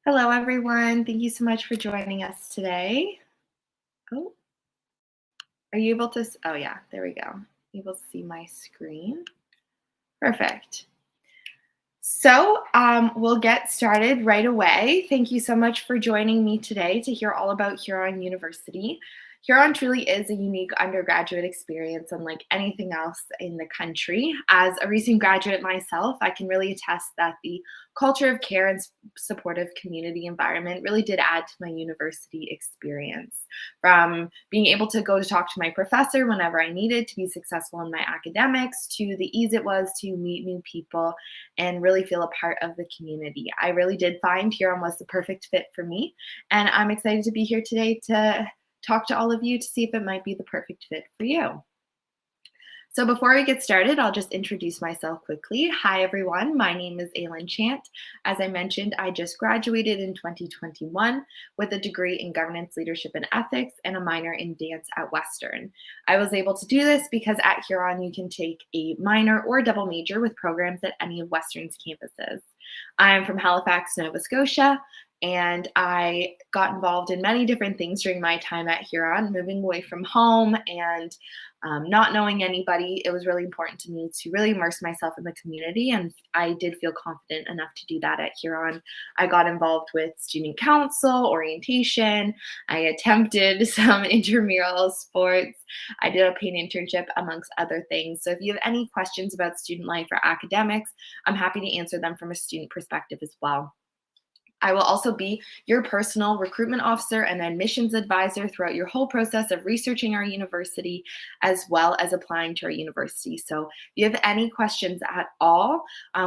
Hello, everyone. Thank you so much for joining us today. Oh, are you able to? Oh, yeah, there we go. Able to see my screen? Perfect. So we'll get started right away. Thank you so much for joining me today to hear all about Huron University. Huron truly is a unique undergraduate experience, unlike anything else in the country. As a recent graduate myself, I can really attest that the culture of care and supportive community environment really did add to my university experience. From being able to go to talk to my professor whenever I needed to be successful in my academics, to the ease it was to meet new people and really feel a part of the community. I really did find Huron was the perfect fit for me, and I'm excited to be here today to talk to all of you to see if it might be the perfect fit for you. So before we get started, I'll just introduce myself quickly. Hi, everyone. My name is Aylin Chant. As I mentioned, I just graduated in 2021 with a degree in governance, leadership, and ethics and a minor in dance at Western. I was able to do this because at Huron, you can take a minor or double major with programs at any of Western's campuses. I'm from Halifax, Nova Scotia, and I got involved in many different things during my time at Huron, moving away from home and not knowing anybody. It was really important to me to really immerse myself in the community, and I did feel confident enough to do that at Huron. I got involved with student council, orientation. I attempted some intramural sports. I did a paid internship, amongst other things. So if you have any questions about student life or academics, I'm happy to answer them from a student perspective as well. I will also be your personal recruitment officer and admissions advisor throughout your whole process of researching our university as well as applying to our university. So if you have any questions at all,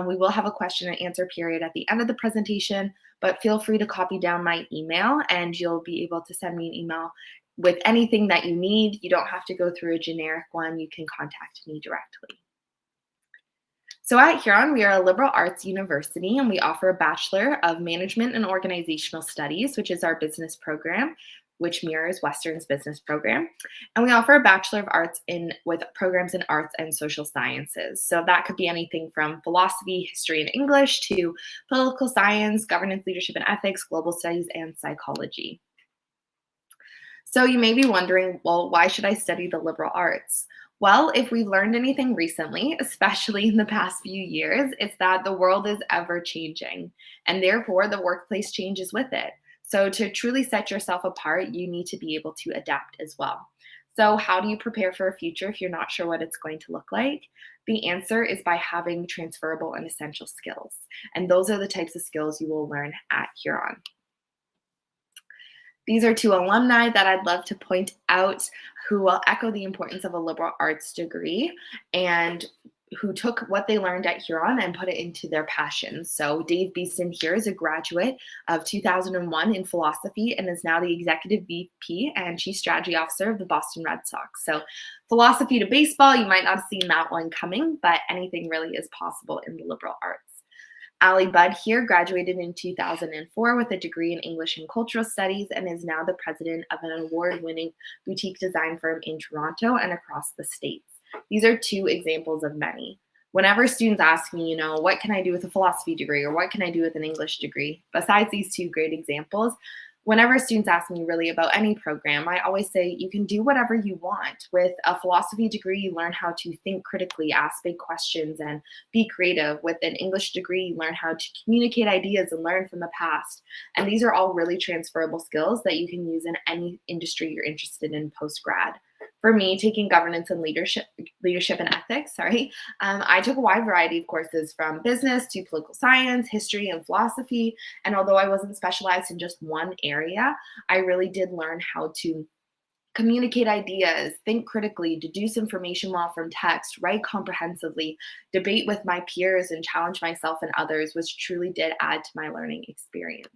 we will have a question and answer period at the end of the presentation, but feel free to copy down my email and you'll be able to send me an email with anything that you need. You don't have to go through a generic one. You can contact me directly. So at Huron, we are a liberal arts university and we offer a Bachelor of Management and Organizational Studies, which is our business program, which mirrors Western's business program. And we offer a Bachelor of Arts with programs in arts and social sciences. So that could be anything from philosophy, history, and English to political science, governance, leadership, and ethics, global studies, and psychology. So you may be wondering, well, why should I study the liberal arts? Well, if we've learned anything recently, especially in the past few years, it's that the world is ever changing, and therefore the workplace changes with it. So to truly set yourself apart, you need to be able to adapt as well. So how do you prepare for a future if you're not sure what it's going to look like? The answer is by having transferable and essential skills. And those are the types of skills you will learn at Huron. These are two alumni that I'd love to point out who will echo the importance of a liberal arts degree and who took what they learned at Huron and put it into their passions. So Dave Beeston here is a graduate of 2001 in philosophy and is now the executive VP and chief strategy officer of the Boston Red Sox. So philosophy to baseball, you might not have seen that one coming, but anything really is possible in the liberal arts. Ali Budd here graduated in 2004 with a degree in English and Cultural Studies and is now the president of an award-winning boutique design firm in Toronto and across the states. These are two examples of many. Whenever students ask me, what can I do with a philosophy degree or what can I do with an English degree, besides these two great examples, whenever students ask me really about any program, I always say you can do whatever you want. With a philosophy degree, you learn how to think critically, ask big questions, and be creative. With an English degree, you learn how to communicate ideas and learn from the past. And these are all really transferable skills that you can use in any industry you're interested in post-grad. For me, taking governance and leadership and ethics, I took a wide variety of courses from business to political science, history, and philosophy. And although I wasn't specialized in just one area, I really did learn how to communicate ideas, think critically, deduce information well from text, write comprehensively, debate with my peers, and challenge myself and others, which truly did add to my learning experience.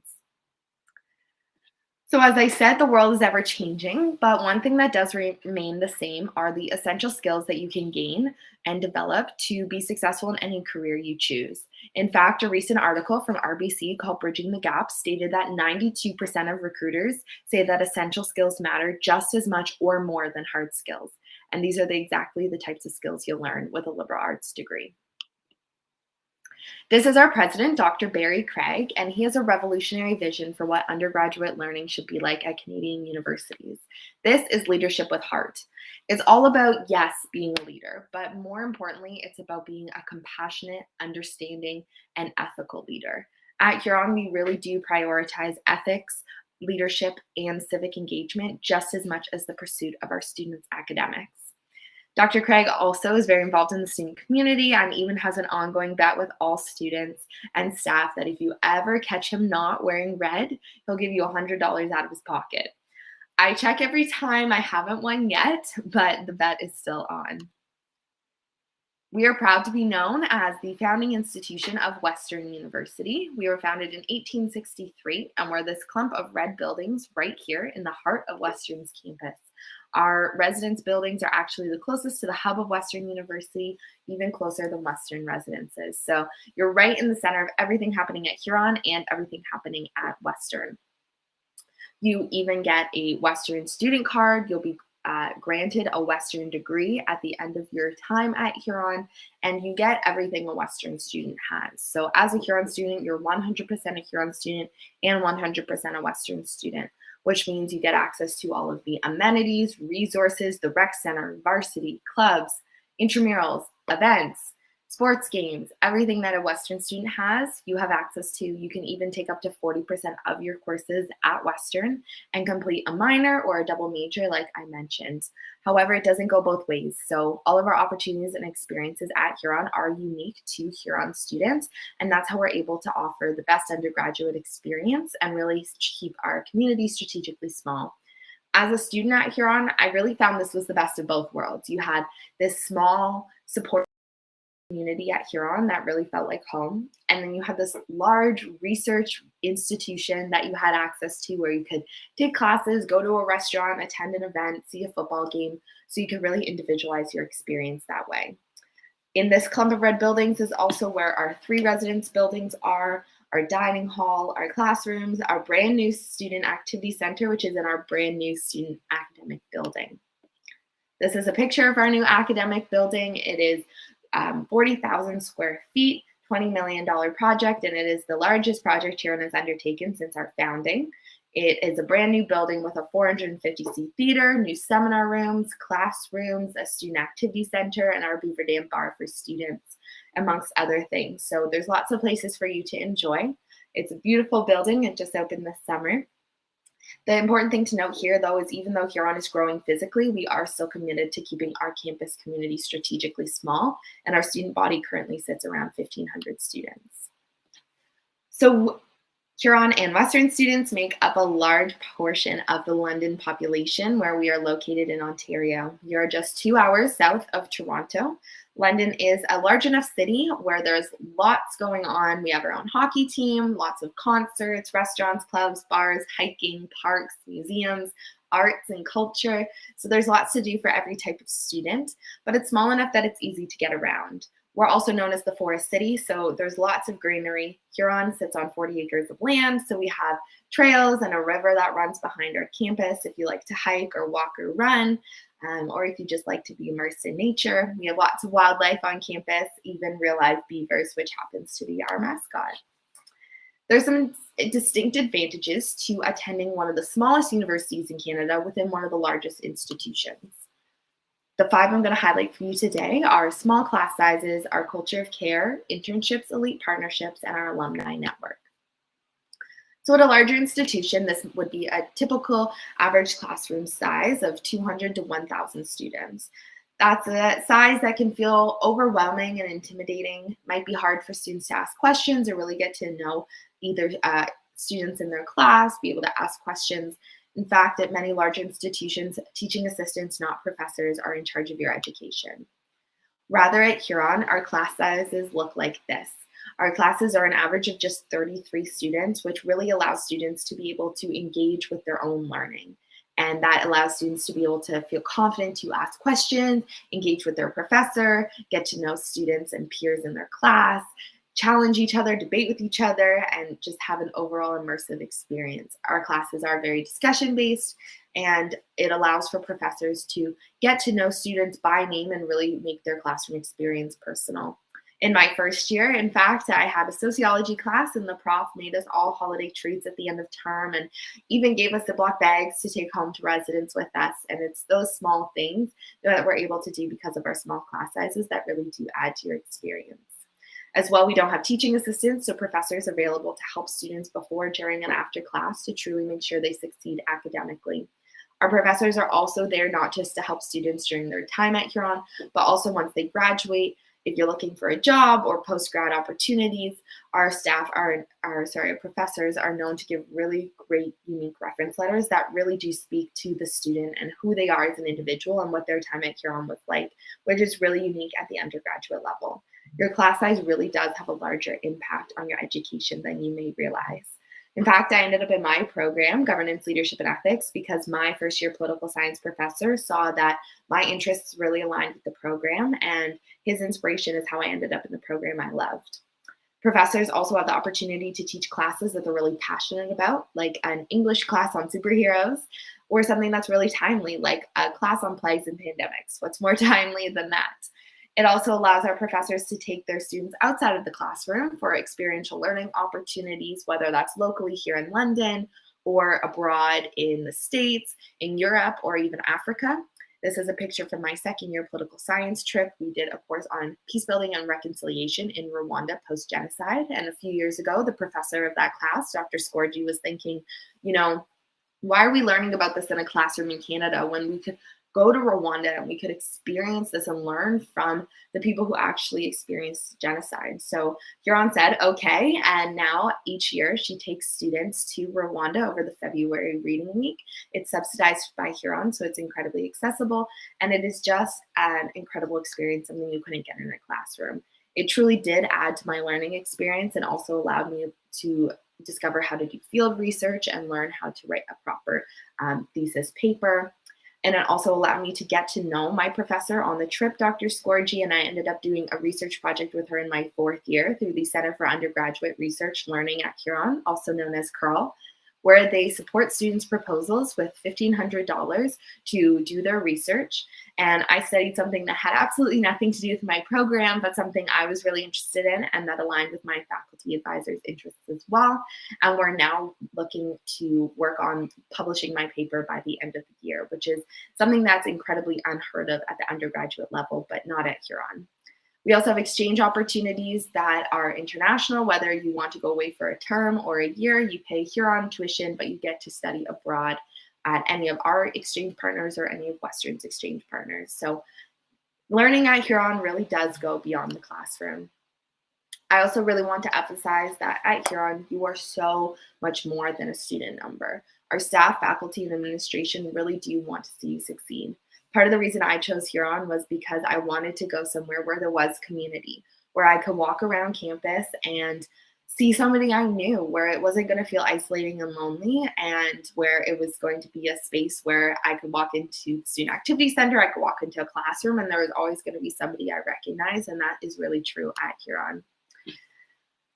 So as I said, the world is ever changing, but one thing that does remain the same are the essential skills that you can gain and develop to be successful in any career you choose. In fact, a recent article from RBC called Bridging the Gap stated that 92% of recruiters say that essential skills matter just as much or more than hard skills. And these are exactly the types of skills you'll learn with a liberal arts degree. This is our president, Dr. Barry Craig, and he has a revolutionary vision for what undergraduate learning should be like at Canadian universities. This is leadership with heart. It's all about, yes, being a leader, but more importantly, it's about being a compassionate, understanding, and ethical leader. At Huron, we really do prioritize ethics, leadership, and civic engagement just as much as the pursuit of our students' academics. Dr. Craig also is very involved in the student community and even has an ongoing bet with all students and staff that if you ever catch him not wearing red, he'll give you $100 out of his pocket. I check every time. I haven't won yet, but the bet is still on. We are proud to be known as the founding institution of Western University. We were founded in 1863, and we're this clump of red buildings right here in the heart of Western's campus. Our residence buildings are actually the closest to the hub of Western University, even closer than Western residences. So you're right in the center of everything happening at Huron and everything happening at Western. You even get a Western student card. You'll be granted a Western degree at the end of your time at Huron, and you get everything a Western student has. So as a Huron student, you're 100% a Huron student and 100% a Western student, which means you get access to all of the amenities, resources, the rec center, varsity, clubs, intramurals, events, sports games, everything that a Western student has, you have access to. You can even take up to 40% of your courses at Western and complete a minor or a double major like I mentioned. However, it doesn't go both ways. So all of our opportunities and experiences at Huron are unique to Huron students, and that's how we're able to offer the best undergraduate experience and really keep our community strategically small. As a student at Huron, I really found this was the best of both worlds. You had this small support community at Huron that really felt like home. And then you had this large research institution that you had access to where you could take classes, go to a restaurant, attend an event, see a football game. So you could really individualize your experience that way. In this clump of red buildings is also where our 3 residence buildings are, our dining hall, our classrooms, our brand new student activity center, which is in our brand new student academic building. This is a picture of our new academic building. It is 40,000 square feet, $20 million project, and it is the largest project Huron has undertaken since our founding. It is a brand new building with a 450-seat theater, new seminar rooms, classrooms, a student activity center, and our Beaver Dam bar for students, amongst other things. So there's lots of places for you to enjoy. It's a beautiful building. It just opened this summer. The important thing to note here, though, is even though Huron is growing physically, we are still committed to keeping our campus community strategically small, and our student body currently sits around 1,500 students. So Huron and Western students make up a large portion of the London population where we are located in Ontario. We are just 2 hours south of Toronto. London is a large enough city where there's lots going on. We have our own hockey team, lots of concerts, restaurants, clubs, bars, hiking, parks, museums, arts and culture. So there's lots to do for every type of student, but it's small enough that it's easy to get around. We're also known as the Forest City, so there's lots of greenery. Huron sits on 40 acres of land, so we have trails and a river that runs behind our campus if you like to hike or walk or run, or if you just like to be immersed in nature. We have lots of wildlife on campus, even real live beavers, which happens to be our mascot. There's some distinct advantages to attending one of the smallest universities in Canada within one of the largest institutions. The 5 I'm going to highlight for you today are small class sizes, our culture of care, internships, elite partnerships, and our alumni network. So at a larger institution, this would be a typical average classroom size of 200 to 1,000 students. That's a size that can feel overwhelming and intimidating. Might be hard for students to ask questions or really get to know either students in their class, be able to ask questions. In fact, at many large institutions, teaching assistants, not professors, are in charge of your education. Rather, at Huron, our class sizes look like this. Our classes are an average of just 33 students, which really allows students to be able to engage with their own learning. And that allows students to be able to feel confident to ask questions, engage with their professor, get to know students and peers in their class, challenge each other, debate with each other, and just have an overall immersive experience. Our classes are very discussion-based, and it allows for professors to get to know students by name and really make their classroom experience personal. In my first year, in fact, I had a sociology class and the prof made us all holiday treats at the end of term and even gave us Ziploc bags to take home to residents with us. And it's those small things that we're able to do because of our small class sizes that really do add to your experience. As well, we don't have teaching assistants, so professors are available to help students before, during, and after class to truly make sure they succeed academically. Our professors are also there not just to help students during their time at Huron, but also once they graduate. If you're looking for a job or post-grad opportunities, our professors are known to give really great, unique reference letters that really do speak to the student and who they are as an individual and what their time at Huron was like, which is really unique at the undergraduate level. Your class size really does have a larger impact on your education than you may realize. In fact, I ended up in my program, Governance, Leadership, and Ethics, because my first year political science professor saw that my interests really aligned with the program, and his inspiration is how I ended up in the program I loved. Professors also have the opportunity to teach classes that they're really passionate about, like an English class on superheroes, or something that's really timely, like a class on plagues and pandemics. What's more timely than that? It also allows our professors to take their students outside of the classroom for experiential learning opportunities, whether that's locally here in London or abroad in the States, in Europe, or even Africa. This is a picture from my second year political science trip. We did a course on peace building and reconciliation in Rwanda post-genocide. And a few years ago, the professor of that class, Dr. Scorgi, was thinking, why are we learning about this in a classroom in Canada when we could go to Rwanda and we could experience this and learn from the people who actually experienced genocide? So Huron said, okay, and now each year she takes students to Rwanda over the February reading week. It's subsidized by Huron, so it's incredibly accessible, and it is just an incredible experience, something you couldn't get in a classroom. It truly did add to my learning experience and also allowed me to discover how to do field research and learn how to write a proper thesis paper. And it also allowed me to get to know my professor on the trip, Dr. Scorgi, and I ended up doing a research project with her in my fourth year through the Center for Undergraduate Research Learning at Huron, also known as CURL, where they support students' proposals with $1,500 to do their research. And I studied something that had absolutely nothing to do with my program, but something I was really interested in and that aligned with my faculty advisor's interests as well. And we're now looking to work on publishing my paper by the end of the year, which is something that's incredibly unheard of at the undergraduate level, but not at Huron. We also have exchange opportunities that are international, whether you want to go away for a term or a year, you pay Huron tuition, but you get to study abroad at any of our exchange partners or any of Western's exchange partners. So learning at Huron really does go beyond the classroom. I also really want to emphasize that at Huron, you are so much more than a student number. Our staff, faculty, and administration really do want to see you succeed. Part of the reason I chose Huron was because I wanted to go somewhere where there was community, where I could walk around campus and see somebody I knew, where it wasn't going to feel isolating and lonely, and where it was going to be a space where I could walk into the student activity center, I could walk into a classroom, and there was always going to be somebody I recognize, and that is really true at Huron.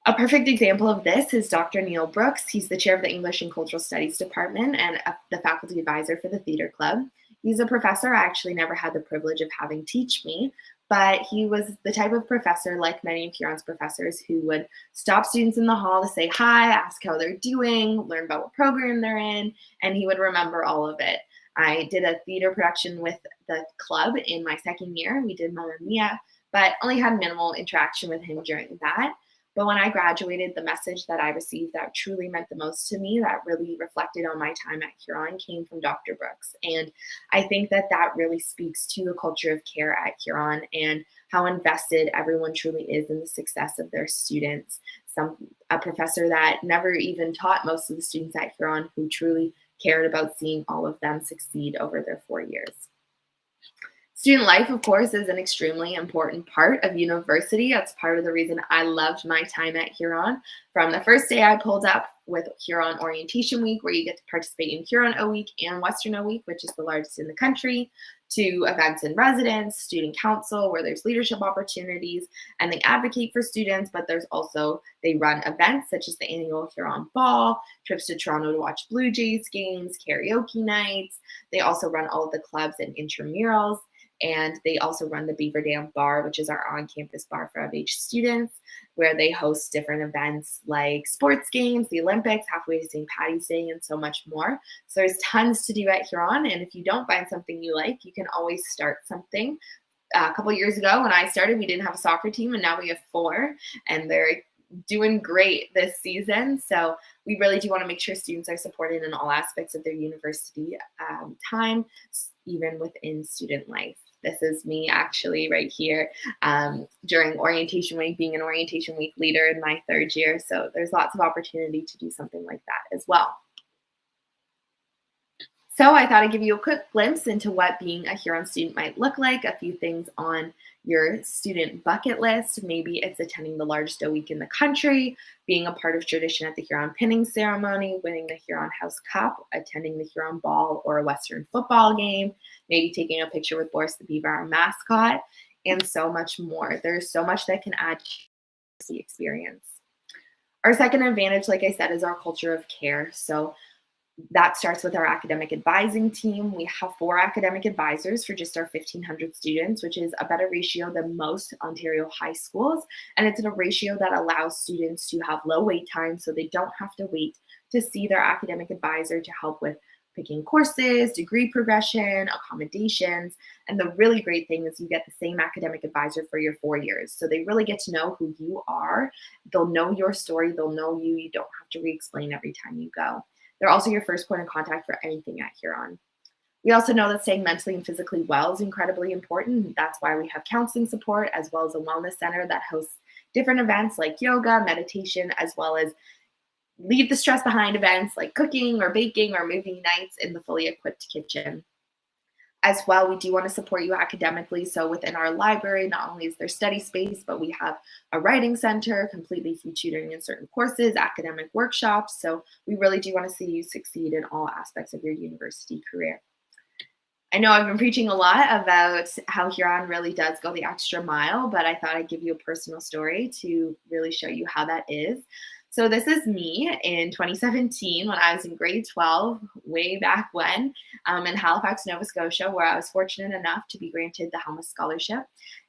A perfect example of this is Dr. Neil Brooks. He's the chair of the English and Cultural Studies Department and the faculty advisor for the theater club. He's a professor I actually never had the privilege of having teach me, but he was the type of professor, like many of Huron's professors, who would stop students in the hall to say hi, ask how they're doing, learn about what program they're in, and he would remember all of it. I did a theater production with the club in my second year. We did Mamma Mia, but only had minimal interaction with him during that. But when I graduated, the message that I received that truly meant the most to me, that really reflected on my time at Huron, came from Dr. Brooks. And I think that that really speaks to the culture of care at Huron and how invested everyone truly is in the success of their students. A professor that never even taught most of the students at Huron, who truly cared about seeing all of them succeed over their 4 years. Student life, of course, is an extremely important part of university. That's part of the reason I loved my time at Huron. From the first day I pulled up with Huron Orientation Week, where you get to participate in Huron O Week and Western O Week, which is the largest in the country, to events in residence, student council, where there's leadership opportunities, and they advocate for students, but there's also, they run events such as the annual Huron Ball, trips to Toronto to watch Blue Jays games, karaoke nights. They also run all of the clubs and intramurals. And they also run the Beaver Dam Bar, which is our on-campus bar for of-age students, where they host different events like sports games, the Olympics, halfway to St. Patty's Day, and so much more. So there's tons to do at Huron, and if you don't find something you like, you can always start something. A couple years ago when I started, we didn't have a soccer team, and now we have 4, and they're doing great this season. So we really do want to make sure students are supported in all aspects of their university time, even within student life. This is me actually right here during orientation week, being an orientation week leader in my 3rd year. So there's lots of opportunity to do something like that as well. So I thought I'd give you a quick glimpse into what being a Huron student might look like, a few things on your student bucket list. Maybe it's attending the largest dough week in the country, being a part of tradition at the Huron pinning ceremony, winning the Huron House Cup, attending the Huron Ball or a Western football game, maybe taking a picture with Boris the Beaver, our mascot, and so much more. There's so much that can add to the experience. Our second advantage, like I said, is our culture of care. So that starts with our academic advising team. We have 4 academic advisors for just our 1,500 students, which is a better ratio than most Ontario high schools. And it's a ratio that allows students to have low wait time, so they don't have to wait to see their academic advisor to help with picking courses, degree progression, accommodations. And the really great thing is you get the same academic advisor for your 4 years. So they really get to know who you are. They'll know your story. They'll know you. You don't have to re-explain every time you go. They're also your first point of contact for anything at Huron. We also know that staying mentally and physically well is incredibly important. That's why we have counseling support as well as a wellness center that hosts different events like yoga, meditation, as well as leave the stress behind events like cooking or baking or movie nights in the fully equipped kitchen. As well, we do want to support you academically. So within our library, not only is there study space, but we have a writing center, completely free tutoring in certain courses, academic workshops. So we really do want to see you succeed in all aspects of your university career. I know I've been preaching a lot about how Huron really does go the extra mile, but I thought I'd give you a personal story to really show you how that is. So this is me in 2017 when I was in grade 12, way back when, in Halifax, Nova Scotia, where I was fortunate enough to be granted the Helmus Scholarship.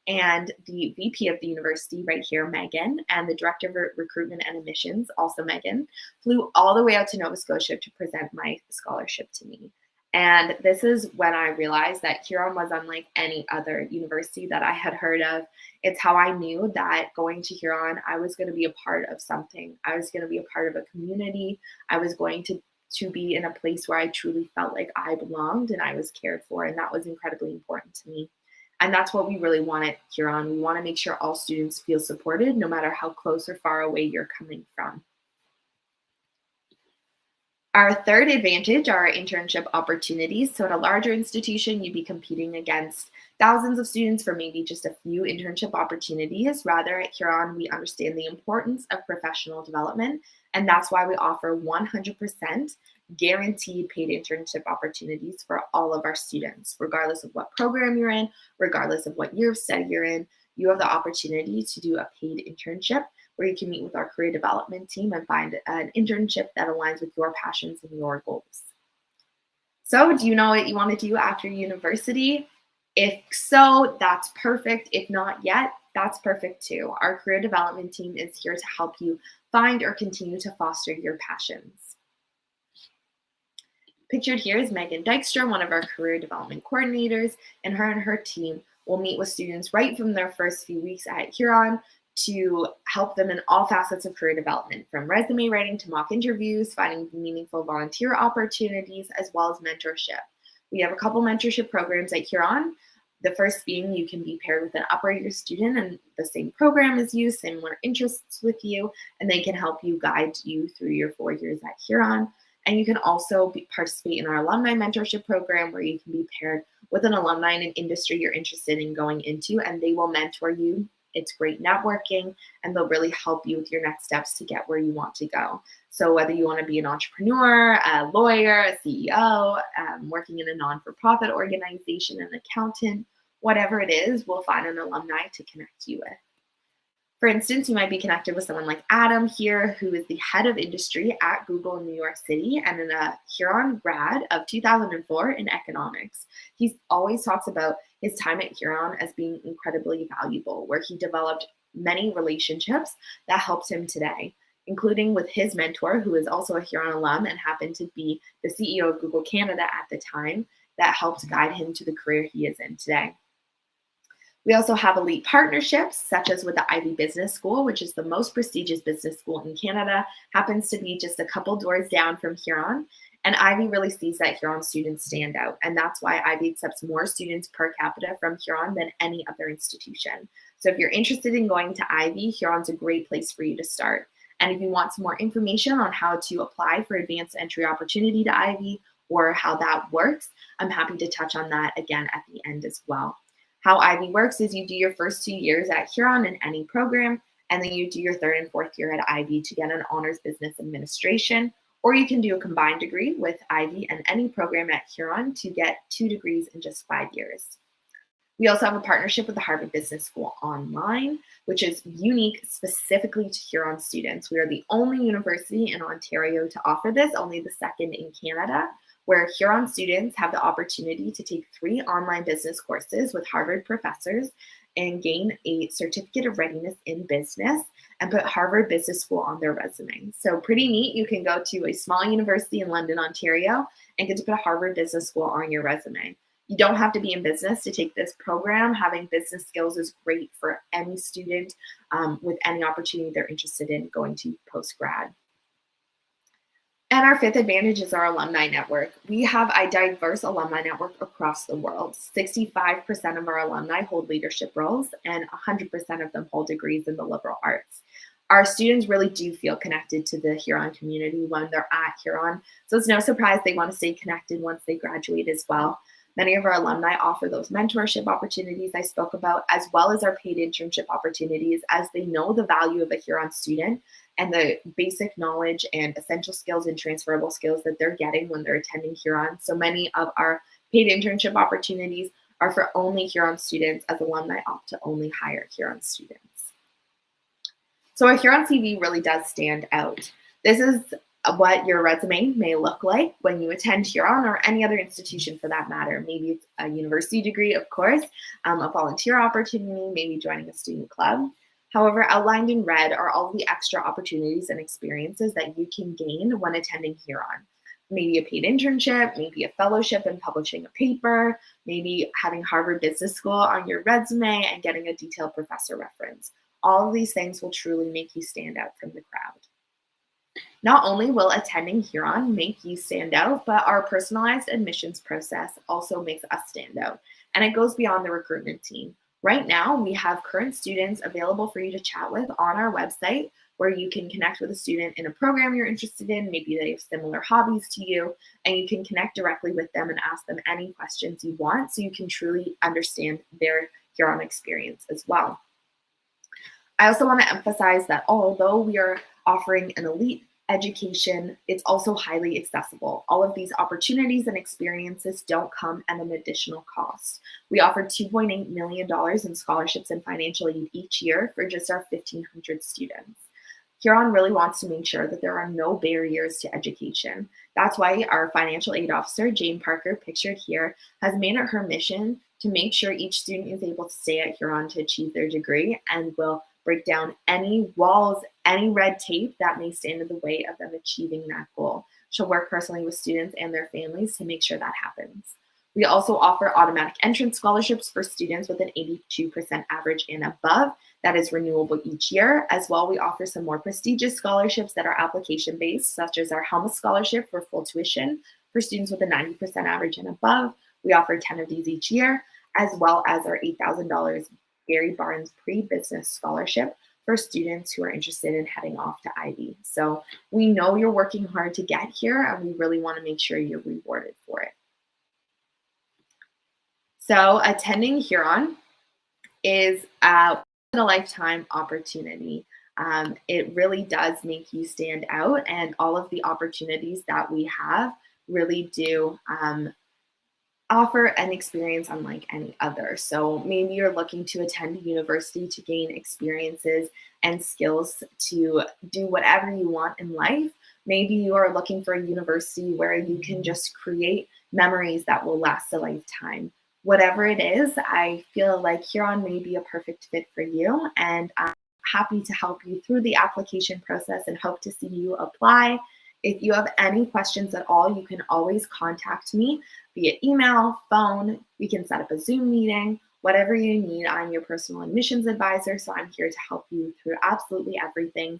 And the VP of the university right here, Megan, and the Director of Recruitment and Admissions, also Megan, flew all the way out to Nova Scotia to present my scholarship to me. And this is when I realized that Huron was unlike any other university that I had heard of. It's how I knew that going to Huron, I was going to be a part of something. I was going to be a part of a community. I was going to be in a place where I truly felt like I belonged and I was cared for. And that was incredibly important to me. And that's what we really want at Huron. We want to make sure all students feel supported, no matter how close or far away you're coming from. Our third advantage are our internship opportunities. So at a larger institution, you'd be competing against thousands of students for maybe just a few internship opportunities. Rather, at Huron, we understand the importance of professional development, and that's why we offer 100% guaranteed paid internship opportunities for all of our students, regardless of what program you're in, regardless of what year of study you're in. You have the opportunity to do a paid internship where you can meet with our career development team and find an internship that aligns with your passions and your goals. So do you know what you want to do after university? If so, that's perfect. If not yet, that's perfect too. Our career development team is here to help you find or continue to foster your passions. Pictured here is Megan Dykstra, one of our career development coordinators, and her team will meet with students right from their first few weeks at Huron to help them in all facets of career development, from resume writing to mock interviews, finding meaningful volunteer opportunities, as well as mentorship. We have a couple mentorship programs at Huron. The first being you can be paired with an upper year student and the same program as you, similar interests with you, and they can help you guide you through your 4 years at Huron. And you can also participate in our alumni mentorship program where you can be paired with an alumni in an industry you're interested in going into, and they will mentor you. It's great networking, and they'll really help you with your next steps to get where you want to go. So whether you want to be an entrepreneur, a lawyer, a CEO, working in a non-for-profit organization, an accountant, whatever it is, we'll find an alumni to connect you with. For instance, you might be connected with someone like Adam here, who is the head of industry at Google in New York City and a Huron grad of 2004 in economics. He always talks about his time at Huron as being incredibly valuable, where he developed many relationships that helped him today, including with his mentor, who is also a Huron alum and happened to be the CEO of Google Canada at the time, that helped guide him to the career he is in today. We also have elite partnerships, such as with the Ivy Business School, which is the most prestigious business school in Canada, happens to be just a couple doors down from Huron. And Ivy really sees that Huron students stand out. And that's why Ivy accepts more students per capita from Huron than any other institution. So if you're interested in going to Ivy, Huron's a great place for you to start. And if you want some more information on how to apply for advanced entry opportunity to Ivy or how that works, I'm happy to touch on that again at the end as well. How Ivy works is you do your first 2 years at Huron in any program, and then you do your third and fourth year at Ivy to get an honors business administration, or you can do a combined degree with Ivy and any program at Huron to get 2 degrees in just 5 years. We also have a partnership with the Harvard Business School Online, which is unique specifically to Huron students. We are the only university in Ontario to offer this, only the second in Canada, where Huron students have the opportunity to take 3 online business courses with Harvard professors and gain a certificate of readiness in business and put Harvard Business School on their resume. So pretty neat. You can go to a small university in London, Ontario, and get to put a Harvard Business School on your resume. You don't have to be in business to take this program. Having business skills is great for any student with any opportunity they're interested in going to post-grad. And our fifth advantage is our alumni network. We have a diverse alumni network across the world. 65% of our alumni hold leadership roles, and 100% of them hold degrees in the liberal arts. Our students really do feel connected to the Huron community when they're at Huron, so it's no surprise they want to stay connected once they graduate as well. Many of our alumni offer those mentorship opportunities I spoke about, as well as our paid internship opportunities, as they know the value of a Huron student and the basic knowledge and essential skills and transferable skills that they're getting when they're attending Huron. So many of our paid internship opportunities are for only Huron students, as alumni opt to only hire Huron students. So a Huron CV really does stand out. This is what your resume may look like when you attend Huron or any other institution for that matter. Maybe it's a university degree, of course, a volunteer opportunity, maybe joining a student club. However, outlined in red are all the extra opportunities and experiences that you can gain when attending Huron. Maybe a paid internship, maybe a fellowship in publishing a paper, maybe having Harvard Business School on your resume and getting a detailed professor reference. All of these things will truly make you stand out from the crowd. Not only will attending Huron make you stand out, but our personalized admissions process also makes us stand out, and it goes beyond the recruitment team. Right now, we have current students available for you to chat with on our website, where you can connect with a student in a program you're interested in. Maybe they have similar hobbies to you, and you can connect directly with them and ask them any questions you want so you can truly understand their Huron experience as well. I also want to emphasize that although we are offering an elite education, it's also highly accessible. All of these opportunities and experiences don't come at an additional cost. We offer $2.8 million in scholarships and financial aid each year for just our 1,500 students. Huron really wants to make sure that there are no barriers to education. That's why our financial aid officer, Jane Parker, pictured here, has made it her mission to make sure each student is able to stay at Huron to achieve their degree, and will break down any walls, any red tape that may stand in the way of them achieving that goal. She'll work personally with students and their families to make sure that happens. We also offer automatic entrance scholarships for students with an 82% average and above that is renewable each year. As well, we offer some more prestigious scholarships that are application-based, such as our Helma Scholarship for full tuition for students with a 90% average and above. We offer 10 of these each year, as well as our $8,000 Gary Barnes pre-business scholarship for students who are interested in heading off to Ivy. So we know you're working hard to get here, and we really want to make sure you're rewarded for it. So attending Huron is a lifetime opportunity. It really does make you stand out, and all of the opportunities that we have really do offer an experience unlike any other. So maybe you're looking to attend a university to gain experiences and skills to do whatever you want in life. Maybe you are looking for a university where you can just create memories that will last a lifetime. whatever it is, I feel like Huron may be a perfect fit for you. And I'm happy to help you through the application process and hope to see you apply. If you have any questions at all, you can always contact me via email, phone. We can set up a Zoom meeting, whatever you need. I'm your personal admissions advisor, so I'm here to help you through absolutely everything.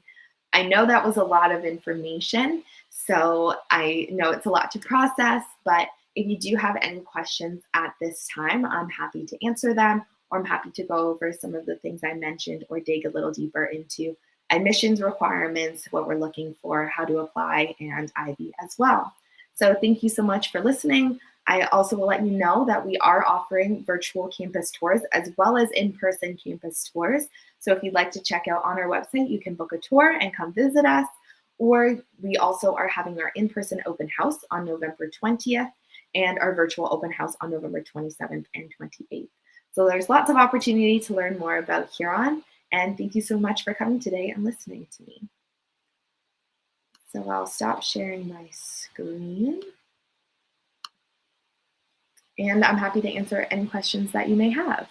I know that was a lot of information, so I know it's a lot to process, but if you do have any questions at this time, I'm happy to answer them, or I'm happy to go over some of the things I mentioned or dig a little deeper into admissions requirements, what we're looking for, how to apply, and IB as well. So thank you so much for listening. I also will let you know that we are offering virtual campus tours as well as in-person campus tours. So if you'd like to check out on our website, you can book a tour and come visit us. Or we also are having our in-person open house on November 20th and our virtual open house on November 27th and 28th. So there's lots of opportunity to learn more about Huron. And thank you so much for coming today and listening to me. So I'll stop sharing my screen. And I'm happy to answer any questions that you may have.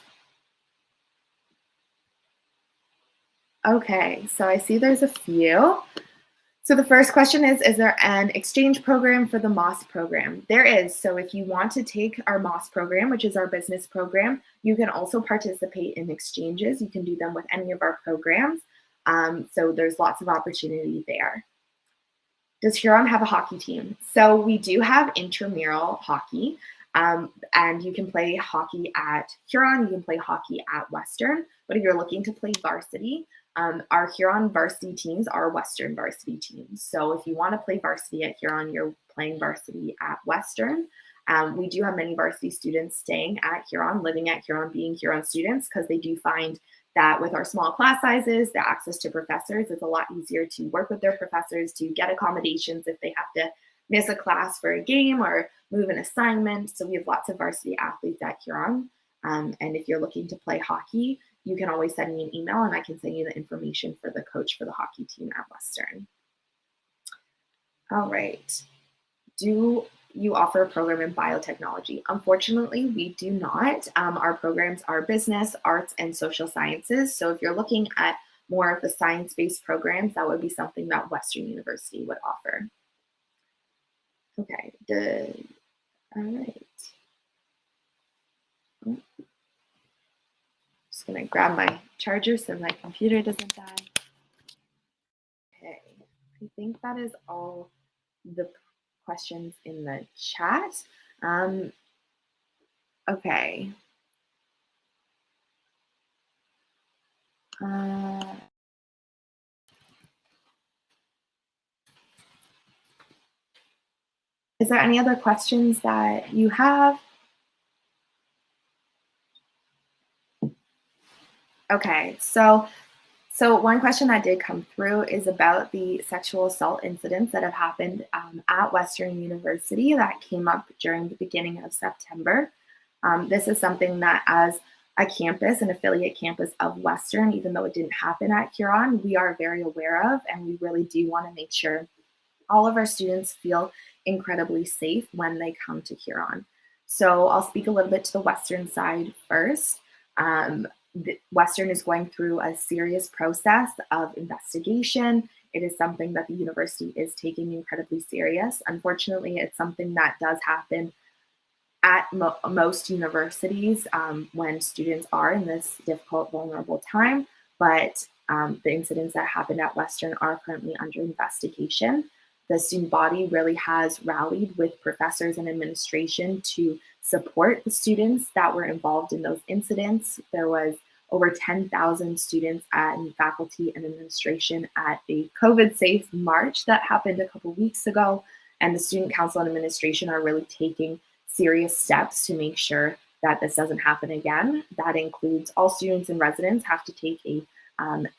Okay, so I see there's a few. So the first question is there an exchange program for the MOS program? There is. So if you want to take our MOS program, which is our business program, you can also participate in exchanges. You can do them with any of our programs. So there's lots of opportunity there. Does Huron have a hockey team? So we do have intramural hockey, and you can play hockey at Huron, you can play hockey at Western, but if you're looking to play varsity, our Huron varsity teams are Western varsity teams. So if you want to play varsity at Huron, you're playing varsity at Western. We do have many varsity students staying at Huron, living at Huron, being Huron students, because they do find that with our small class sizes, the access to professors, it's a lot easier to work with their professors to get accommodations if they have to miss a class for a game or move an assignment. So we have lots of varsity athletes at Huron. And if you're looking to play hockey, you can always send me an email and I can send you the information for the coach for the hockey team at Western. All right. Do you offer a program in biotechnology? Unfortunately, we do not. Our programs are business, arts, and social sciences. So if you're looking at more of the science-based programs, that would be something that Western University would offer. Okay, all right. Just gonna grab my charger so my computer doesn't die. Okay, I think that is all the questions in the chat. Okay. Is there any other questions that you have? Okay, so one question that did come through is about the sexual assault incidents that have happened at Western University that came up during the beginning of September. This is something that as a campus, an affiliate campus of Western, even though it didn't happen at Huron, we are very aware of, and we really do want to make sure all of our students feel incredibly safe when they come to Huron. So I'll speak a little bit to the Western side first. Western is going through a serious process of investigation. It is something that the university is taking incredibly serious. Unfortunately, it's something that does happen at most universities when students are in this difficult, vulnerable time, but the incidents that happened at Western are currently under investigation. The student body really has rallied with professors and administration to support the students that were involved in those incidents. There was over 10,000 students and faculty and administration at a COVID-safe march that happened a couple weeks ago, and the Student Council and administration are really taking serious steps to make sure that this doesn't happen again. That includes all students and residents have to take a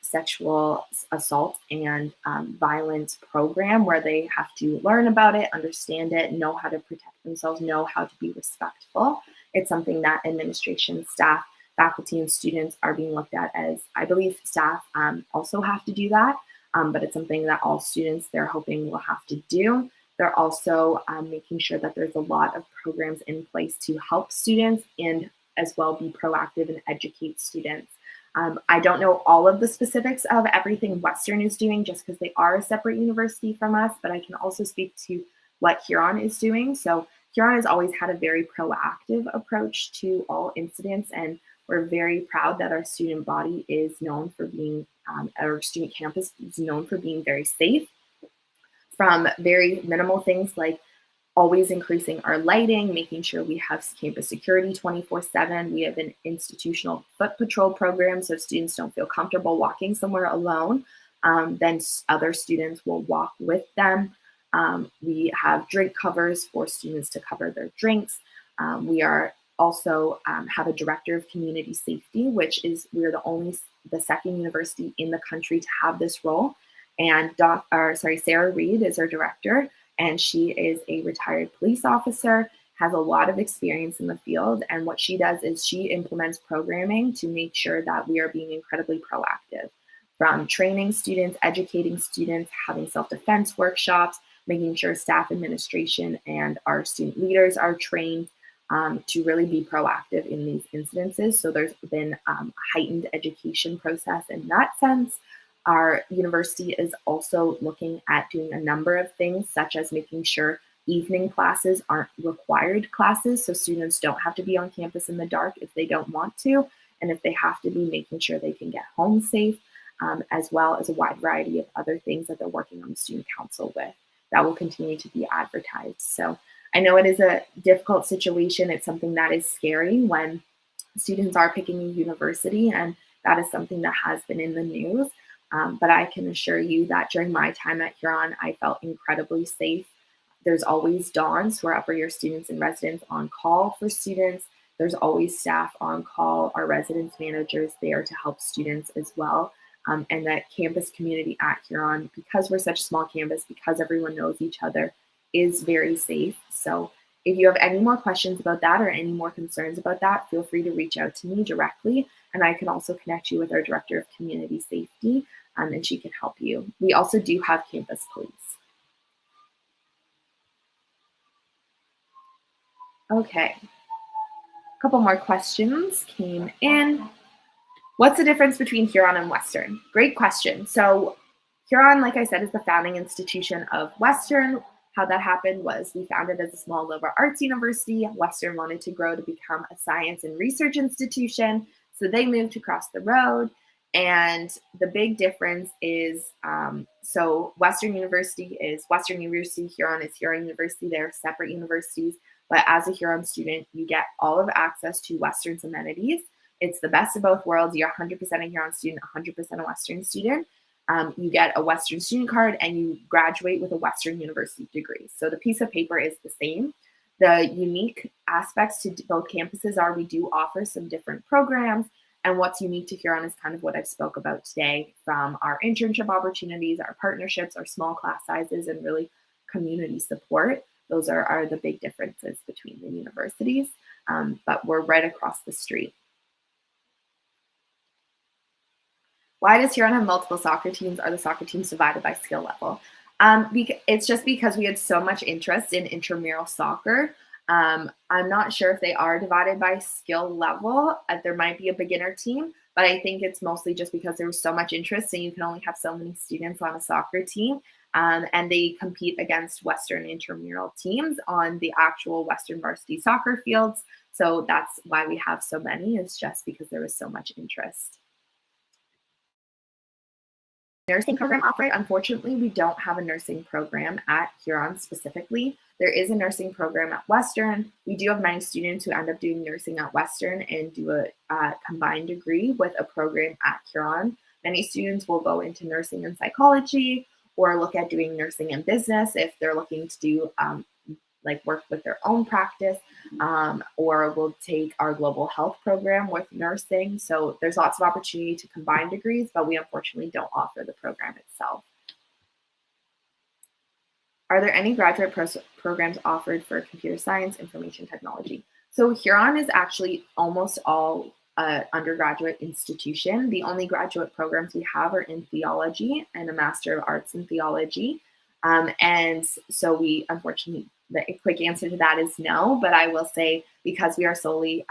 sexual assault and violence program where they have to learn about it, understand it, know how to protect themselves, know how to be respectful. It's something that administration, staff, faculty, and students are being looked at as, I believe staff also have to do that, but it's something that all students they're hoping will have to do. They're also making sure that there's a lot of programs in place to help students and as well be proactive and educate students. I don't know all of the specifics of everything Western is doing just because they are a separate university from us, but I can also speak to what Huron is doing. So Huron has always had a very proactive approach to all incidents, and we're very proud that our student body is known for being, our student campus is known for being very safe, from very minimal things like always increasing our lighting, making sure we have campus security 24/7. We have an institutional foot patrol program so students don't feel comfortable walking somewhere alone. Then other students will walk with them. We have drink covers for students to cover their drinks. We are also have a director of community safety, which is we're the second university in the country to have this role. And Sarah Reed is our director, and she is a retired police officer, has a lot of experience in the field. And what she does is she implements programming to make sure that we are being incredibly proactive, from training students, educating students, having self-defense workshops, making sure staff administration and our student leaders are trained to really be proactive in these incidences. So there's been a heightened education process in that sense. Our university is also looking at doing a number of things, such as making sure evening classes aren't required classes, so students don't have to be on campus in the dark if they don't want to, and if they have to be, making sure they can get home safe, as well as a wide variety of other things that they're working on the student council with. That will continue to be advertised. So I know it is a difficult situation. It's something that is scary when students are picking a university, and that is something that has been in the news. But I can assure you that during my time at Huron, I felt incredibly safe. There's always DONs, who are upper year students and residents, on call for students. There's always staff on call, our residence managers there to help students as well. And that campus community at Huron, because we're such a small campus, because everyone knows each other, is very safe. So if you have any more questions about that or any more concerns about that, feel free to reach out to me directly. And I can also connect you with our director of community safety, and she can help you. We also do have campus police. Okay, a couple more questions came in. What's the difference between Huron and Western? Great question. So Huron, like I said, is the founding institution of Western. How that happened was we founded as a small liberal arts university. Western wanted to grow to become a science and research institution, so they moved across the road. And the big difference is, so Western University is Western University, Huron is Huron University. They're separate universities, but as a Huron student, you get all of access to Western's amenities. It's the best of both worlds. You're 100% a Huron student, 100% a Western student. You get a Western student card and you graduate with a Western University degree. So the piece of paper is the same. The unique aspects to both campuses are we do offer some different programs. And what's unique to Huron is kind of what I've spoke about today, from our internship opportunities, our partnerships, our small class sizes, and really community support. Those are the big differences between the universities, but we're right across the street. Why does Huron have multiple soccer teams? Are the soccer teams divided by skill level? It's just because we had so much interest in intramural soccer. I'm not sure if they are divided by skill level. There might be a beginner team, but I think it's mostly just because there was so much interest and you can only have so many students on a soccer team. And they compete against Western intramural teams on the actual Western varsity soccer fields. So that's why we have so many, is just because there was so much interest. Nursing program offered. Unfortunately, we don't have a nursing program at Huron specifically. There is a nursing program at Western. We do have many students who end up doing nursing at Western and do a combined degree with a program at Huron. Many students will go into nursing and psychology, or look at doing nursing and business if they're looking to do like work with their own practice, or we'll take our global health program with nursing. So there's lots of opportunity to combine degrees, but we unfortunately don't offer the program itself. Are there any graduate programs offered for computer science, information technology? So Huron is actually almost all undergraduate institution. The only graduate programs we have are in theology and a Master of Arts in Theology. And so we, unfortunately, the quick answer to that is no, but I will say because we are solely,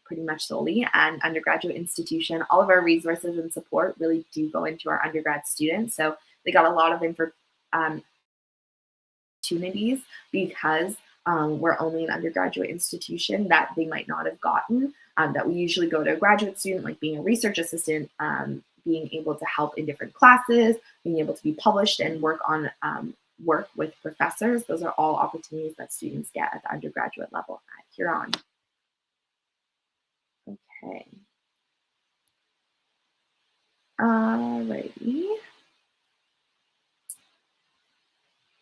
pretty much solely an undergraduate institution, all of our resources and support really do go into our undergrad students. So they got a lot of opportunities because we're only an undergraduate institution that they might not have gotten, that we usually go to a graduate student, like being a research assistant, being able to help in different classes, being able to be published and work on work with professors. Those are all opportunities that students get at the undergraduate level at Huron. Okay. Alrighty.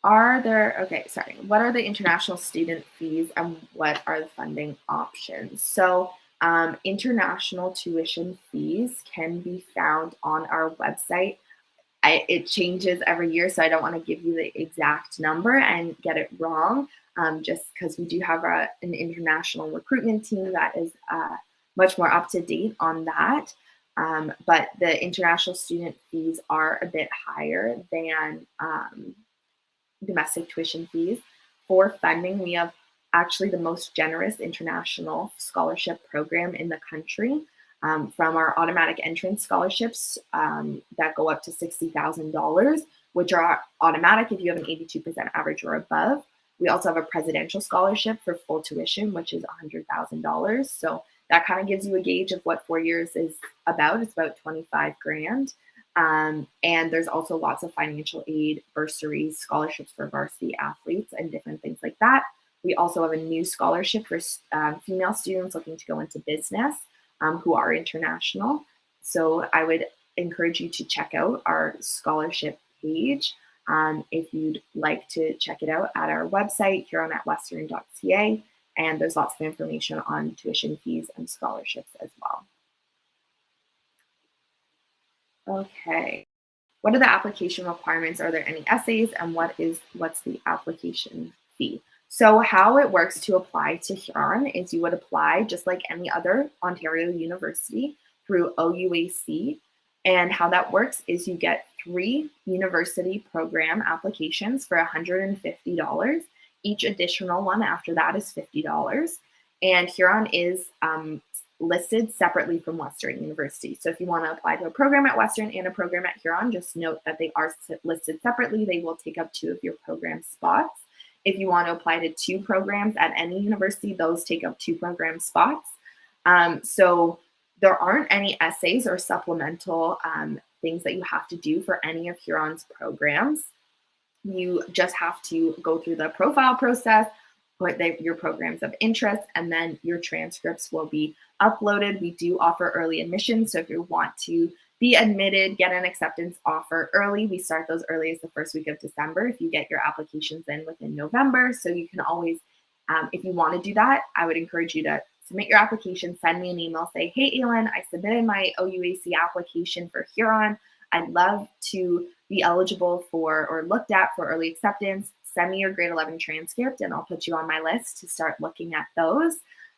What are the international student fees and what are the funding options? So international tuition fees can be found on our website. It changes every year, so I don't want to give you the exact number and get it wrong, just because we do have an international recruitment team that is much more up to date on that. But the international student fees are a bit higher than domestic tuition fees. For funding, we have actually the most generous international scholarship program in the country. From our automatic entrance scholarships that go up to $60,000, which are automatic if you have an 82% average or above. We also have a presidential scholarship for full tuition, which is $100,000. So that kind of gives you a gauge of what 4 years is about. It's about 25 grand. And there's also lots of financial aid, bursaries, scholarships for varsity athletes, and different things like that. We also have a new scholarship for female students looking to go into business who are international. So I would encourage you to check out our scholarship page if you'd like to check it out at our website, huron@western.ca. And there's lots of information on tuition fees and scholarships as well. Okay. What are the application requirements? Are there any essays? And what's the application fee? So how it works to apply to Huron is you would apply just like any other Ontario university through OUAC. And how that works is you get 3 university program applications for $150. Each additional one after that is $50. And Huron is listed separately from Western University. So if you want to apply to a program at Western and a program at Huron, just note that they are listed separately. They will take up 2 of your program spots. If you want to apply to 2 programs at any university, those take up 2 program spots. So there aren't any essays or supplemental things that you have to do for any of Huron's programs. You just have to go through the profile process, put your programs of interest, and then your transcripts will be uploaded. We do offer early admission, so if you want to be admitted, get an acceptance offer early, we start those early as the first week of December if you get your applications in within November. So you can always, if you want to do that, I would encourage you to submit your application, send me an email, say, hey, Aylin, I submitted my OUAC application for Huron. I'd love to be eligible for or looked at for early acceptance. Send me your grade 11 transcript and I'll put you on my list to start looking at those.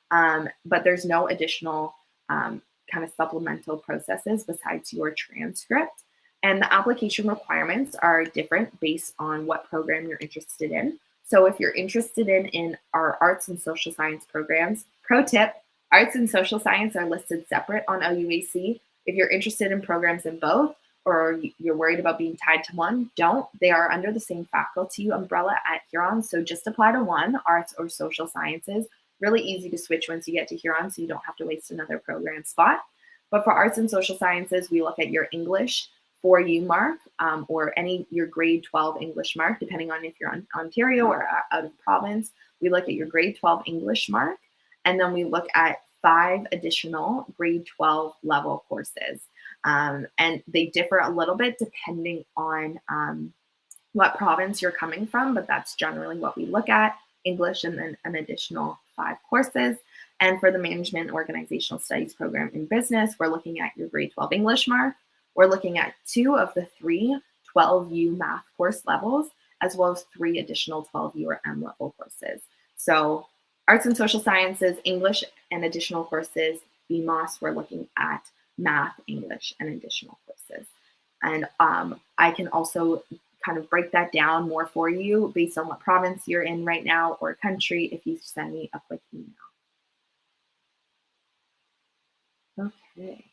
But there's no additional kind of supplemental processes besides your transcript. And the application requirements are different based on what program you're interested in. So if you're interested in our arts and social science programs, pro tip, arts and social science are listed separate on OUAC. If you're interested in programs in both, or you're worried about being tied to one, don't. They are under the same faculty umbrella at Huron. So just apply to one, arts or social sciences. Really easy to switch once you get to Huron, so you don't have to waste another program spot. But for arts and social sciences, we look at your English 4U mark or your grade 12 English mark, depending on if you're in Ontario or out of province. We look at your grade 12 English mark, and then we look at 5 additional grade 12 level courses. And they differ a little bit depending on what province you're coming from, but that's generally what we look at, English and then an additional 5 courses. And for the Management and Organizational Studies program in business, we're looking at your grade 12 English mark. We're looking at 2 of the 3 12U math course levels, as well as 3 additional 12U or M level courses. So arts and social sciences, English and additional courses. BMOS, we're looking at math, English, and additional courses. And I can also kind of break that down more for you based on what province you're in right now or country if you send me a quick email. Okay.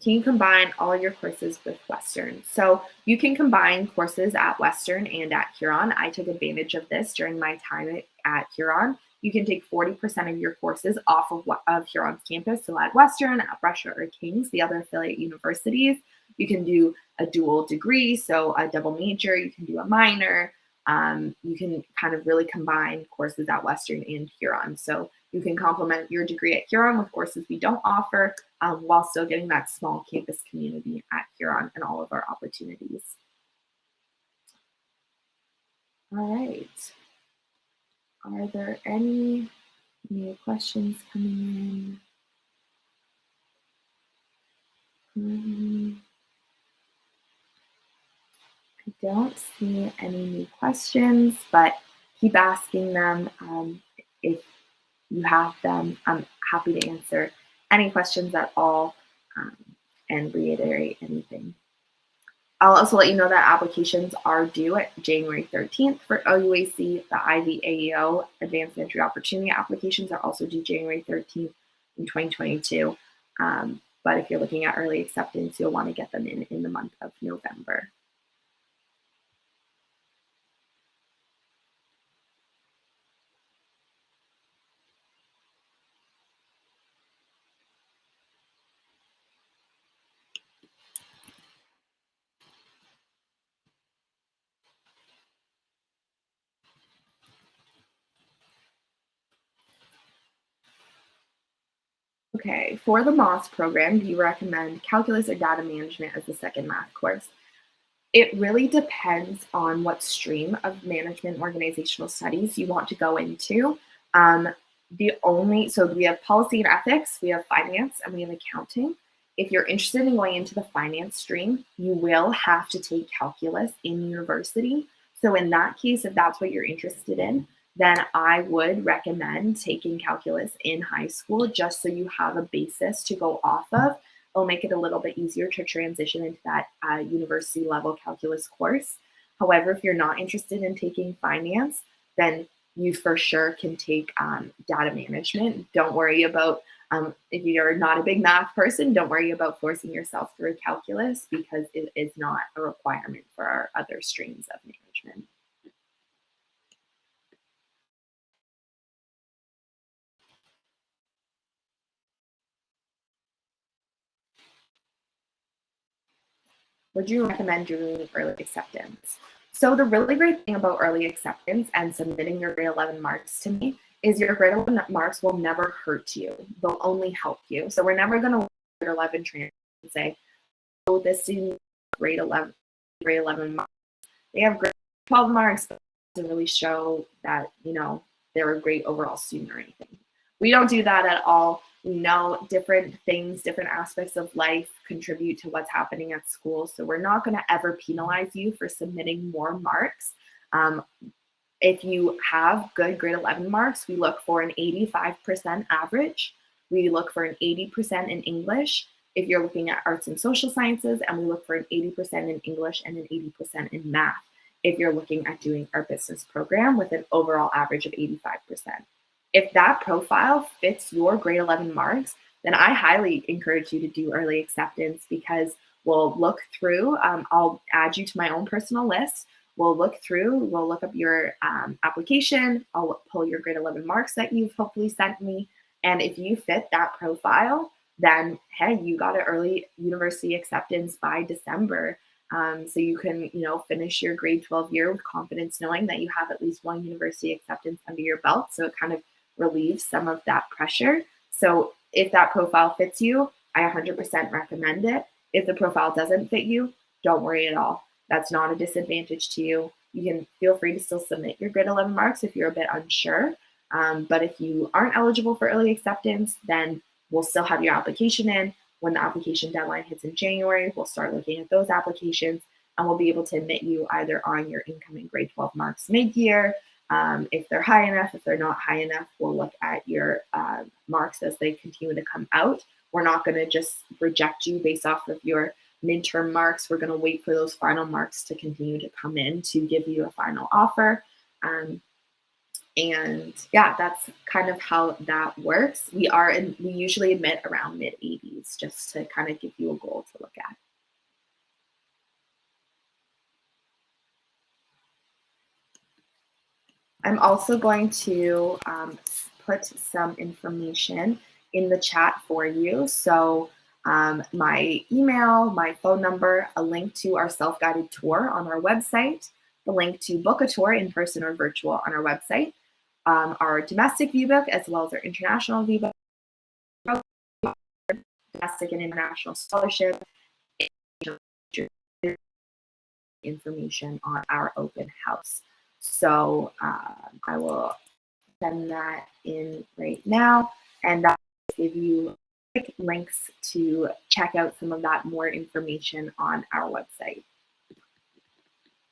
Can you combine all your courses with Western? So you can combine courses at Western and at Huron. I took advantage of this during my time at Huron. You can take 40% of your courses off of Huron's campus. So at Western, at Brochures, or King's, the other affiliate universities, you can do a dual degree, so a double major. You can do a minor. You can kind of really combine courses at Western and Huron. So you can complement your degree at Huron with courses we don't offer, while still getting that small campus community at Huron and all of our opportunities. All right. Are there any new questions coming in? I don't see any new questions, but keep asking them. If you have them, I'm happy to answer any questions at all, and reiterate anything. I'll also let you know that applications are due at January 13th for OUAC. The IVAEO Advanced Entry Opportunity applications are also due January 13th in 2022. But if you're looking at early acceptance, you'll want to get them in the month of November. Okay, for the MOS program, do you recommend calculus or data management as the second math course? It really depends on what stream of management organizational studies you want to go into. So we have policy and ethics, we have finance, and we have accounting. If you're interested in going into the finance stream, you will have to take calculus in university. So in that case, if that's what you're interested in, then I would recommend taking calculus in high school just so you have a basis to go off of. It'll make it a little bit easier to transition into that university level calculus course. However, if you're not interested in taking finance, then you for sure can take data management. Don't worry about, if you're not a big math person, don't worry about forcing yourself through calculus because it is not a requirement for our other streams of management. Would you recommend doing early acceptance? So the really great thing about early acceptance and submitting your grade 11 marks to me is your grade 11 marks will never hurt you. They'll only help you. So we're never going to look at grade 11 transcript and say, oh, this student grade 11 marks. They have grade 12 marks, but it doesn't really show that, they're a great overall student or anything. We don't do that at all. We know different things, different aspects of life contribute to what's happening at school. So we're not going to ever penalize you for submitting more marks. If you have good grade 11 marks, we look for an 85% average. We look for an 80% in English if you're looking at arts and social sciences, and we look for an 80% in English and an 80% in math if you're looking at doing our business program with an overall average of 85%. If that profile fits your grade 11 marks, then I highly encourage you to do early acceptance because we'll look through, I'll add you to my own personal list. We'll look up your application. I'll pull your grade 11 marks that you've hopefully sent me. And if you fit that profile, then hey, you got an early university acceptance by December. So you can, finish your grade 12 year with confidence knowing that you have at least one university acceptance under your belt. So it kind of relieves some of that pressure. So if that profile fits you, I 100% recommend it. If the profile doesn't fit you, don't worry at all. That's not a disadvantage to you. You can feel free to still submit your grade 11 marks if you're a bit unsure. But if you aren't eligible for early acceptance, then we'll still have your application in. When the application deadline hits in January, we'll start looking at those applications and we'll be able to admit you either on your incoming grade 12 marks mid-year. If they're high enough, if they're not high enough, we'll look at your marks as they continue to come out. We're not going to just reject you based off of your midterm marks. We're going to wait for those final marks to continue to come in to give you a final offer. And yeah, that's kind of how that works. We usually admit around mid-80s, just to kind of give you a goal to look at. I'm also going to put some information in the chat for you. So my email, my phone number, a link to our self-guided tour on our website, the link to book a tour in person or virtual on our website, our domestic viewbook, as well as our international viewbook, domestic and international scholarship, information on our open house. So I will send that in right now, and that will give you quick links to check out some of that more information on our website.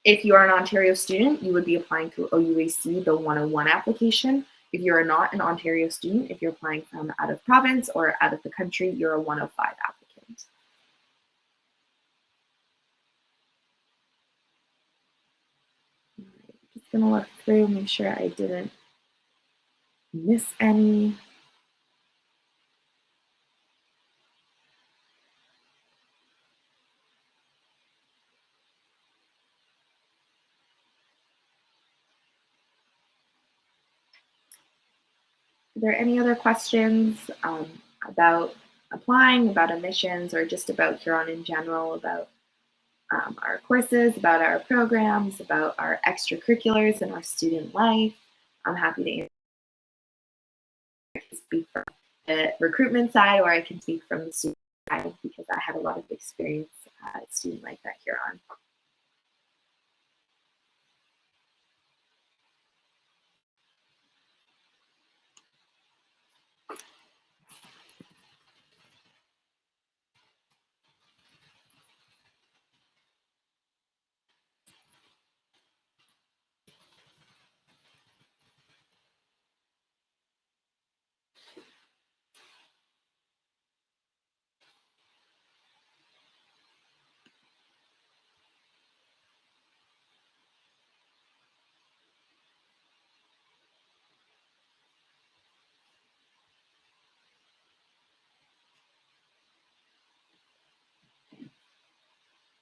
If you are an Ontario student, you would be applying through OUAC, the 101 application. If you're not an Ontario student, if you're applying from out of province or out of the country, you're a 105 applicant. Just gonna look through, make sure I didn't miss any. Are there any other questions about applying, about admissions, or just about Huron in general, about our courses, about our programs, about our extracurriculars and our student life? I'm happy to answer. I can speak from the recruitment side, or I can speak from the student side, because I had a lot of experience at student life at Huron.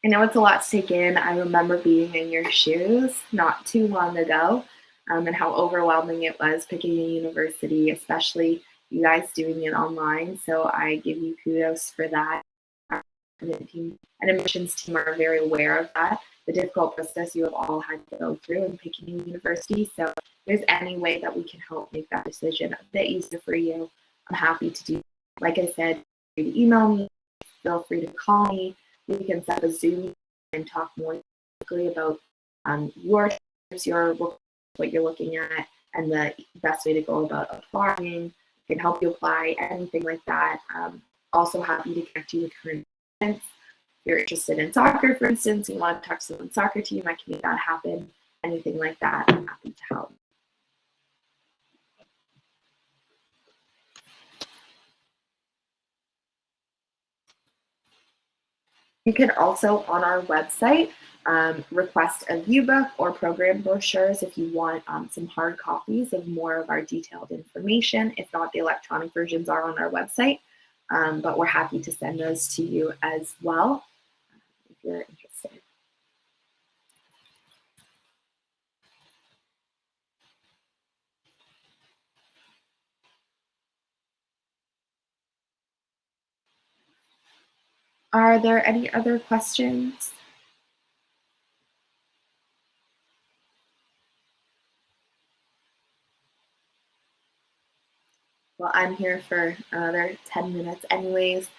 I know it's a lot to take in. I remember being in your shoes not too long ago, and how overwhelming it was picking a university, especially you guys doing it online. So I give you kudos for that. And admissions team are very aware of that, the difficult process you have all had to go through in picking a university. So if there's any way that we can help make that decision a bit easier for you, I'm happy to do. Like I said, feel free to email me, feel free to call me. We can set up a Zoom and talk more quickly about your tips, what you're looking at, and the best way to go about applying. Can help you apply, anything like that. Also happy to connect you with current events. If you're interested in soccer, for instance, you want to talk to someone's soccer team, I can make that happen. Anything like that, I'm happy to help. You can also, on our website, request a viewbook or program brochures if you want some hard copies of more of our detailed information. If not, the electronic versions are on our website, but we're happy to send those to you as well if you're interested. Are there any other questions? Well, I'm here for another 10 minutes anyways.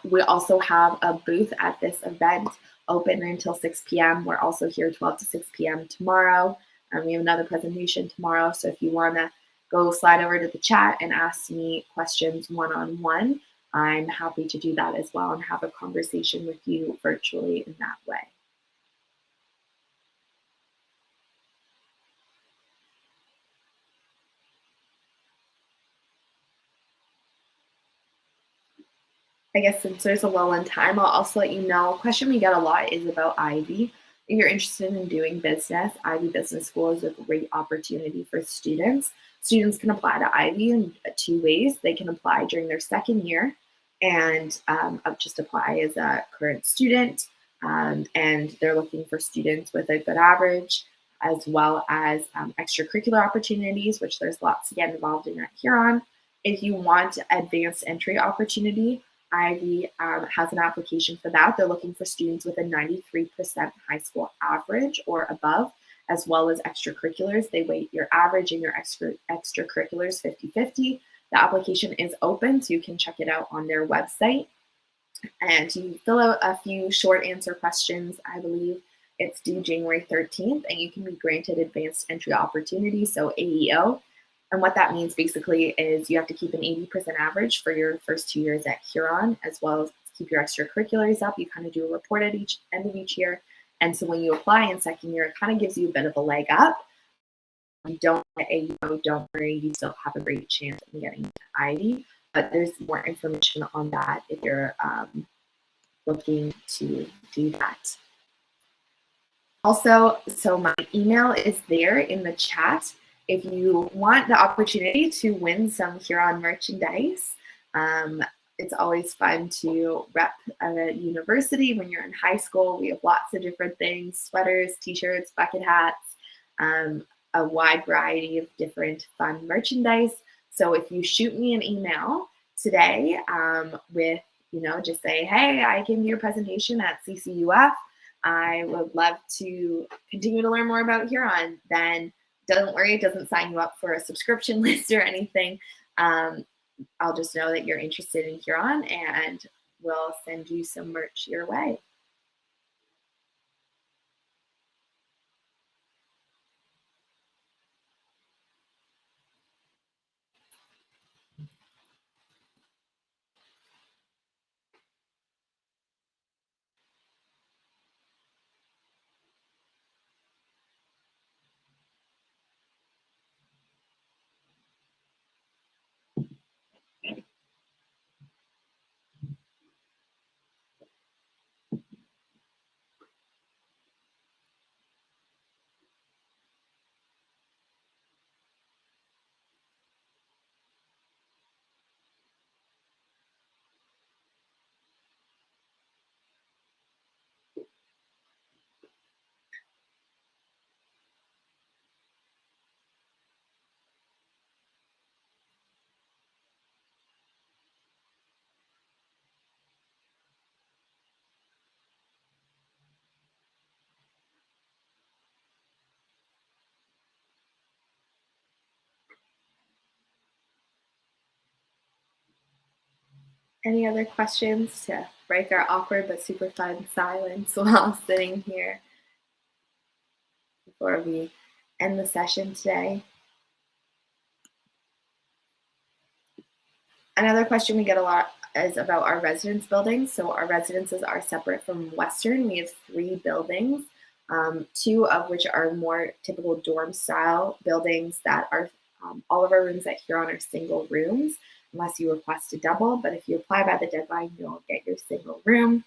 We also have a booth at this event open until 6 p.m. We're also here 12 to 6 p.m. tomorrow. We have another presentation tomorrow. So if you want to go slide over to the chat and ask me questions one-on-one, I'm happy to do that as well and have a conversation with you virtually in that way. I guess since there's a lull in time, I'll also let you know, a question we get a lot is about Ivy. If you're interested in doing business, Ivy Business School is a great opportunity for students. Students can apply to Ivy in two ways. They can apply during their second year and just apply as a current student. And they're looking for students with a good average, as well as extracurricular opportunities, which there's lots to get involved in at Huron. If you want advanced entry opportunity, Ivy has an application for that. They're looking for students with a 93% high school average or above, as well as extracurriculars. They weight your average and your extracurriculars 50-50. The application is open, so you can check it out on their website. And you fill out a few short answer questions. I believe it's due January 13th, and you can be granted advanced entry opportunity, so AEO. And what that means basically is you have to keep an 80% average for your first 2 years at Huron, as well as keep your extracurriculars up. You kind of do a report at each end of each year. And so when you apply in second year, it kind of gives you a bit of a leg up. You don't get AEO, don't worry, you still have a great chance of getting into Ivy. But there's more information on that if you're looking to do that. Also, so my email is there in the chat. If you want the opportunity to win some Huron merchandise, it's always fun to rep a university when you're in high school. We have lots of different things: sweaters, t-shirts, bucket hats, a wide variety of different fun merchandise. So if you shoot me an email today with, just say, hey, I came to your presentation at CCUF, I would love to continue to learn more about Huron, then don't worry, it doesn't sign you up for a subscription list or anything. I'll just know that you're interested in Huron, and we'll send you some merch your way. Any other questions to break our awkward but super fun silence while sitting here before we end the session today? Another question we get a lot is about our residence buildings. So our residences are separate from Western. We have 3 buildings, 2 of which are more typical dorm style buildings that are all of our rooms at Huron are single rooms, unless you request a double. But if you apply by the deadline, you'll get your single room.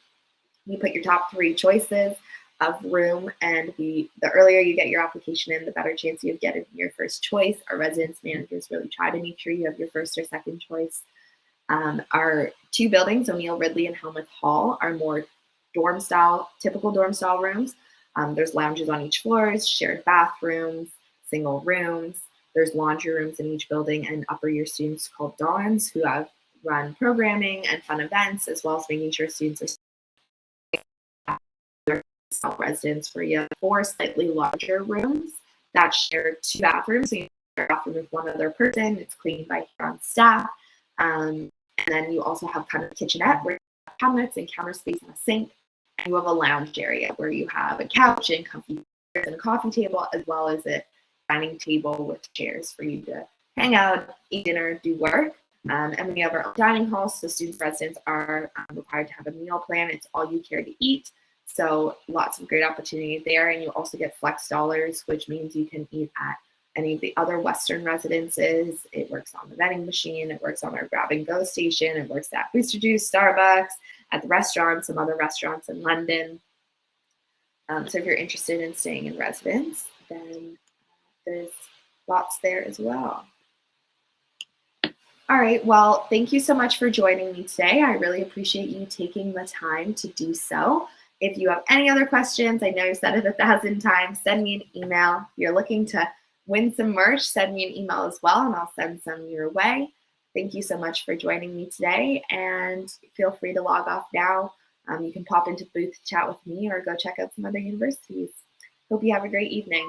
You put your top 3 choices of room, and the earlier you get your application in, the better chance you have getting your first choice. Our residence managers really try to make sure you have your first or second choice. Our 2 buildings, O'Neill Ridley and Helmuth Hall, are more dorm style, typical dorm style rooms. There's lounges on each floor, shared bathrooms, single rooms. There's laundry rooms in each building, and upper year students called Dons who have run programming and fun events, as well as making sure students are residents where you have 4 slightly larger rooms that share 2 bathrooms. So you share a bathroom with one other person. It's cleaned by Huron staff. And then you also have kind of a kitchenette where you have cabinets and counter space and a sink. And you have a lounge area where you have a couch and comfy chairs and a coffee table, as well as a dining table with chairs for you to hang out, eat dinner, do work. And we have our own dining hall, so students residents are required to have a meal plan. It's all you care to eat. So lots of great opportunity there. And you also get flex dollars, which means you can eat at any of the other Western residences. It works on the vending machine. It works on our grab and go station. It works at Booster Juice, Starbucks, at the restaurant, some other restaurants in London. So if you're interested in staying in residence, then there's lots there as well. All right, well, thank you so much for joining me today. I really appreciate you taking the time to do so. If you have any other questions, I know I've said it 1,000 times, send me an email. If you're looking to win some merch, send me an email as well, and I'll send some your way. Thank you so much for joining me today, and feel free to log off now. You can pop into booth, chat with me, or go check out some other universities. Hope you have a great evening.